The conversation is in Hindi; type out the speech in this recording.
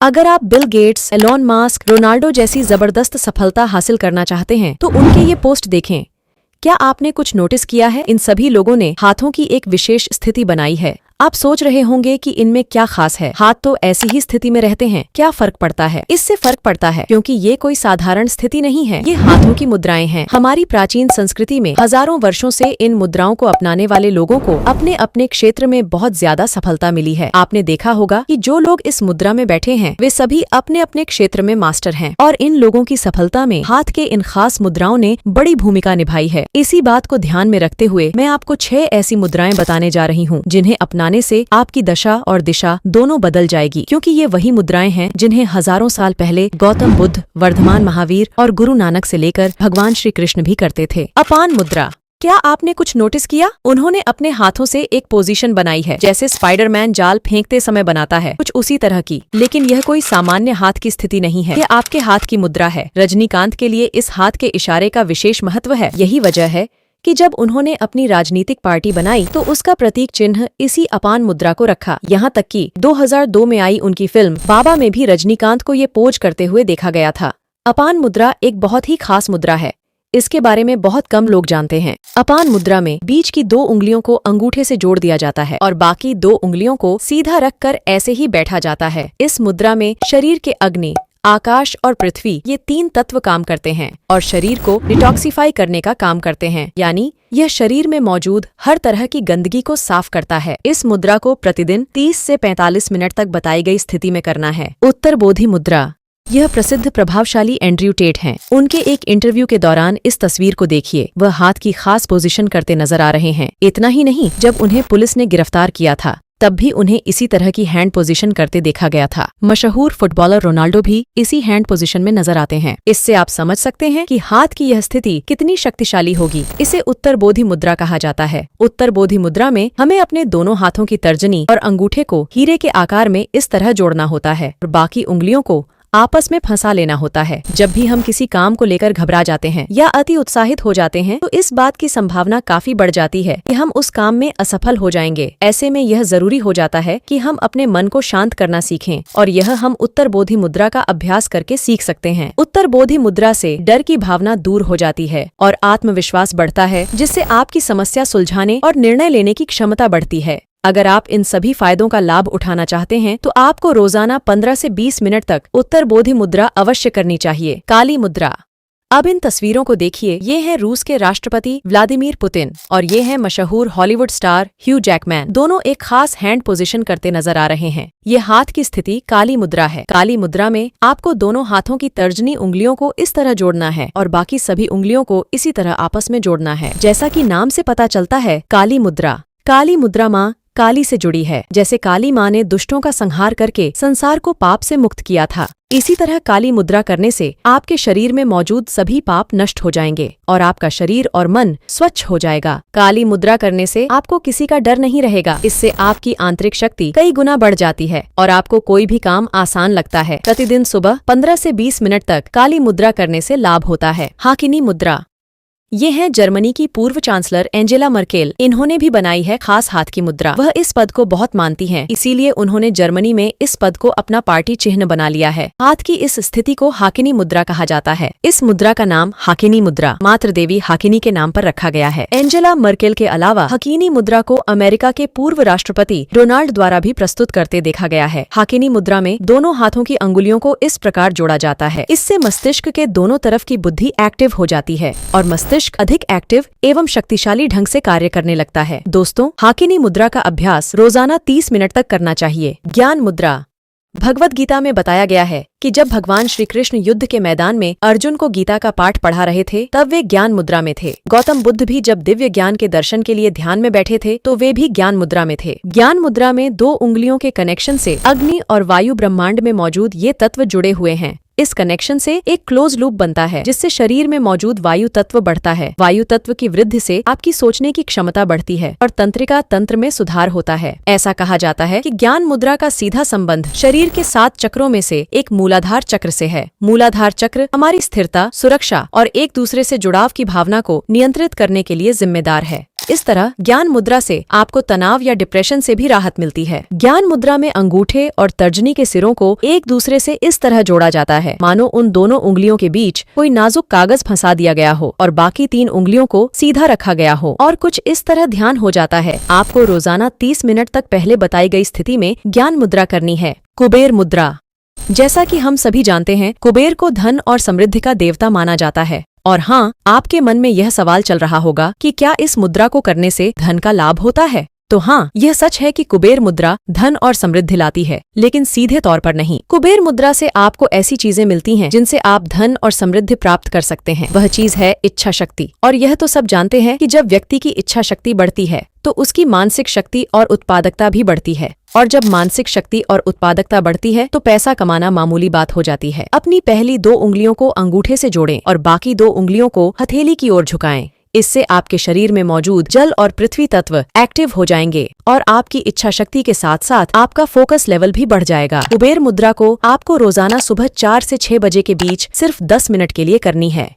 अगर आप Bill Gates, Elon Musk, Ronaldo जैसी जबरदस्त सफलता हासिल करना चाहते हैं तो उनके ये पोस्ट देखें। क्या आपने कुछ नोटिस किया है? इन सभी लोगों ने हाथों की एक विशेष स्थिति बनाई है। आप सोच रहे होंगे कि इनमें क्या खास है। हाथ तो ऐसी ही स्थिति में रहते हैं, क्या फर्क पड़ता है? इससे फर्क पड़ता है क्योंकि ये कोई साधारण स्थिति नहीं है, ये हाथों की मुद्राएं हैं। हमारी प्राचीन संस्कृति में हजारों वर्षों से इन मुद्राओं को अपनाने वाले लोगों को अपने अपने क्षेत्र में बहुत ज्यादा सफलता मिली है। आपने देखा होगा कि जो लोग इस मुद्रा में बैठे हैं वे सभी अपने अपने क्षेत्र में मास्टर हैं और इन लोगों की सफलता में हाथ के इन खास मुद्राओं ने बड़ी भूमिका निभाई है। इसी बात को ध्यान में रखते हुए मैं आपको 6 ऐसी मुद्राएं बताने जा रही हूँ जिन्हें अपनाने से आपकी दशा और दिशा दोनों बदल जाएगी, क्योंकि ये वही मुद्राएं हैं जिन्हें हजारों साल पहले गौतम बुद्ध, वर्धमान महावीर और गुरु नानक से लेकर भगवान श्री कृष्ण भी करते थे। अपान मुद्रा। क्या आपने कुछ नोटिस किया? उन्होंने अपने हाथों से एक पोजीशन बनाई है जैसे स्पाइडरमैन जाल फेंकते समय बनाता है, कुछ उसी तरह की। लेकिन यह कोई सामान्य हाथ की स्थिति नहीं है, यह आपके हाथ की मुद्रा है। रजनीकांत के लिए इस हाथ के इशारे का विशेष महत्व है। यही वजह है कि जब उन्होंने अपनी राजनीतिक पार्टी बनाई तो उसका प्रतीक चिन्ह इसी अपान मुद्रा को रखा। यहाँ तक कि 2002 में आई उनकी फिल्म बाबा में भी रजनीकांत को ये पोज करते हुए देखा गया था। अपान मुद्रा एक बहुत ही खास मुद्रा है, इसके बारे में बहुत कम लोग जानते हैं। अपान मुद्रा में बीच की 2 उंगलियों को अंगूठे से जोड़ दिया जाता है और बाकी 2 उंगलियों को सीधा रखकर ऐसे ही बैठा जाता है। इस मुद्रा में शरीर के अग्नि, आकाश और पृथ्वी ये 3 तत्व काम करते हैं और शरीर को डिटॉक्सिफाई करने का काम करते हैं, यानी यह शरीर में मौजूद हर तरह की गंदगी को साफ करता है। इस मुद्रा को प्रतिदिन 30 से 45 मिनट तक बताई गई स्थिति में करना है। उत्तर बोधि मुद्रा। यह प्रसिद्ध प्रभावशाली एंड्रयू टेट हैं। उनके एक इंटरव्यू के दौरान इस तस्वीर को देखिए, वह हाथ की खास पोजीशन करते नजर आ रहे हैं। इतना ही नहीं, जब उन्हें पुलिस ने गिरफ्तार किया था तब भी उन्हें इसी तरह की हैंड पोजीशन करते देखा गया था। मशहूर फुटबॉलर रोनाल्डो भी इसी हैंड पोजीशन में नजर आते हैं। इससे आप समझ सकते हैं कि हाथ की यह स्थिति कितनी शक्तिशाली होगी। इसे उत्तर बोधि मुद्रा कहा जाता है। उत्तर बोधि मुद्रा में हमें अपने दोनों हाथों की तर्जनी और अंगूठे को हीरे के आकार में इस तरह जोड़ना होता है और बाकी उंगलियों को आपस में फंसा लेना होता है। जब भी हम किसी काम को लेकर घबरा जाते हैं या अति उत्साहित हो जाते हैं तो इस बात की संभावना काफी बढ़ जाती है कि हम उस काम में असफल हो जाएंगे। ऐसे में यह जरूरी हो जाता है कि हम अपने मन को शांत करना सीखें और यह हम उत्तर बोधि मुद्रा का अभ्यास करके सीख सकते हैं। उत्तर बोधि मुद्रा से डर की भावना दूर हो जाती है और आत्मविश्वास बढ़ता है, जिससे आपकी समस्या सुलझाने और निर्णय लेने की क्षमता बढ़ती है। अगर आप इन सभी फायदों का लाभ उठाना चाहते हैं तो आपको रोजाना 15 से 20 मिनट तक उत्तर बोधि मुद्रा अवश्य करनी चाहिए। काली मुद्रा। अब इन तस्वीरों को देखिए, ये हैं रूस के राष्ट्रपति व्लादिमीर पुतिन और ये हैं मशहूर हॉलीवुड स्टार ह्यू जैकमैन। दोनों एक खास हैंड पोजीशन करते नजर आ रहे हैं। ये हाथ की स्थिति काली मुद्रा है। काली मुद्रा में आपको दोनों हाथों की तर्जनी उंगलियों को इस तरह जोड़ना है और बाकी सभी उंगलियों को इसी तरह आपस में जोड़ना है। जैसा कि नाम से पता चलता है, काली मुद्रा। काली मुद्रा माँ काली से जुड़ी है। जैसे काली माँ ने दुष्टों का संहार करके संसार को पाप से मुक्त किया था, इसी तरह काली मुद्रा करने से आपके शरीर में मौजूद सभी पाप नष्ट हो जाएंगे और आपका शरीर और मन स्वच्छ हो जाएगा। काली मुद्रा करने से आपको किसी का डर नहीं रहेगा। इससे आपकी आंतरिक शक्ति कई गुना बढ़ जाती है और आपको कोई भी काम आसान लगता है। प्रतिदिन सुबह 15 से 20 मिनट तक काली मुद्रा करने से लाभ होता है। हाकिनी मुद्रा। ये है जर्मनी की पूर्व चांसलर एंजेला मर्केल। इन्होंने भी बनाई है खास हाथ की मुद्रा। वह इस पद को बहुत मानती हैं, इसीलिए उन्होंने जर्मनी में इस पद को अपना पार्टी चिन्ह बना लिया है। हाथ की इस स्थिति को हाकिनी मुद्रा कहा जाता है। इस मुद्रा का नाम हाकिनी मुद्रा मातृ देवी हाकिनी के नाम पर रखा गया है। एंजेला मर्केल के अलावा हाकिनी मुद्रा को अमेरिका के पूर्व राष्ट्रपति डोनाल्ड द्वारा भी प्रस्तुत करते देखा गया है। हाकिनी मुद्रा में दोनों हाथों की अंगुलियों को इस प्रकार जोड़ा जाता है। इससे मस्तिष्क के दोनों तरफ की बुद्धि एक्टिव हो जाती है और मस्तिष्क अधिक एक्टिव एवं शक्तिशाली ढंग से कार्य करने लगता है। दोस्तों, हाकिनी मुद्रा का अभ्यास रोजाना 30 मिनट तक करना चाहिए। ज्ञान मुद्रा। भगवत गीता में बताया गया है कि जब भगवान श्री कृष्ण युद्ध के मैदान में अर्जुन को गीता का पाठ पढ़ा रहे थे तब वे ज्ञान मुद्रा में थे। गौतम बुद्ध भी जब दिव्य ज्ञान के दर्शन के लिए ध्यान में बैठे थे तो वे भी ज्ञान मुद्रा में थे। ज्ञान मुद्रा में 2 उंगलियों के कनेक्शन से अग्नि और वायु ब्रह्मांड में मौजूद ये तत्व जुड़े हुए हैं। इस कनेक्शन से एक क्लोज लूप बनता है जिससे शरीर में मौजूद वायु तत्व बढ़ता है। वायु तत्व की वृद्धि से आपकी सोचने की क्षमता बढ़ती है और तंत्रिका तंत्र में सुधार होता है। ऐसा कहा जाता है कि ज्ञान मुद्रा का सीधा संबंध शरीर के 7 चक्रों में से एक मूलाधार चक्र से है। मूलाधार चक्र हमारी स्थिरता, सुरक्षा और एक दूसरे से जुड़ाव की भावना को नियंत्रित करने के लिए जिम्मेदार है। इस तरह ज्ञान मुद्रा से आपको तनाव या डिप्रेशन से भी राहत मिलती है। ज्ञान मुद्रा में अंगूठे और तर्जनी के सिरों को एक दूसरे से इस तरह जोड़ा जाता है मानो उन दोनों उंगलियों के बीच कोई नाजुक कागज फंसा दिया गया हो और बाकी 3 उंगलियों को सीधा रखा गया हो और कुछ इस तरह ध्यान हो जाता है। आपको रोजाना 30 मिनट तक पहले बताई गई स्थिति में ज्ञान मुद्रा करनी है। कुबेर मुद्रा। जैसा कि हम सभी जानते हैं, कुबेर को धन और समृद्धि का देवता माना जाता है। और हाँ, आपके मन में यह सवाल चल रहा होगा कि क्या इस मुद्रा को करने से धन का लाभ होता है? तो हाँ, यह सच है कि कुबेर मुद्रा धन और समृद्धि लाती है, लेकिन सीधे तौर पर नहीं। कुबेर मुद्रा से आपको ऐसी चीजें मिलती हैं जिनसे आप धन और समृद्धि प्राप्त कर सकते हैं। वह चीज है इच्छा शक्ति। और यह तो सब जानते हैं कि जब व्यक्ति की इच्छा शक्ति बढ़ती है तो उसकी मानसिक शक्ति और उत्पादकता भी बढ़ती है। और जब मानसिक शक्ति और उत्पादकता बढ़ती है तो पैसा कमाना मामूली बात हो जाती है। अपनी पहली 2 उंगलियों को अंगूठे से जोड़ें और बाकी 2 उंगलियों को हथेली की ओर झुकाएं। इससे आपके शरीर में मौजूद जल और पृथ्वी तत्व एक्टिव हो जाएंगे और आपकी इच्छा शक्ति के साथ साथ आपका फोकस लेवल भी बढ़ जाएगा। कुबेर मुद्रा को आपको रोजाना सुबह 4 से 6 बजे के बीच सिर्फ 10 मिनट के लिए करनी है।